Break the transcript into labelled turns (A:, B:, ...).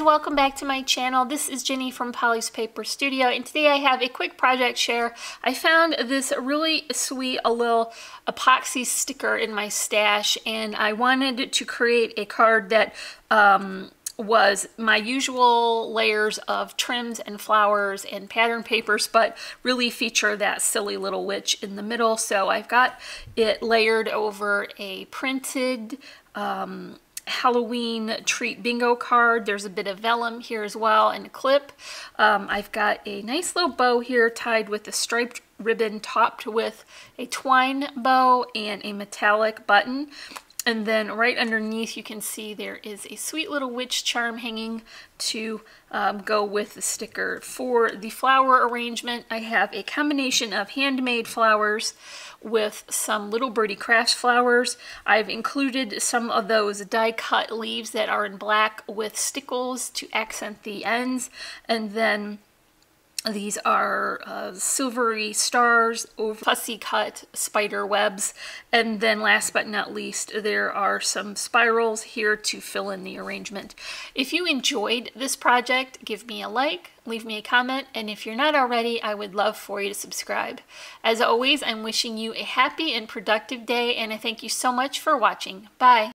A: welcome back to my channel. This is Jenny from Polly's Paper Studio, and today I have a quick project share. I found this really sweet little epoxy sticker in my stash, and I wanted to create a card that was my usual layers of trims and flowers and pattern papers, but really feature that silly little witch in the middle. So I've got it layered over a printed Halloween treat bingo card. There's a bit of vellum here as well and a clip. I've got a nice little bow here tied with a striped ribbon topped with a twine bow and a metallic button. And then right underneath you can see there is a sweet little witch charm hanging to go with the sticker. For the flower arrangement, I have a combination of handmade flowers with some Little Birdie Crafts flowers. I've included some of those die-cut leaves that are in black with stickles to accent the ends, and then these are silvery stars over fussy cut spider webs. And then last but not least, there are some spirals here to fill in the arrangement. If you enjoyed this project, give me a like, leave me a comment, and if you're not already, I would love for you to subscribe. As always, I'm wishing you a happy and productive day, and I thank you so much for watching. Bye!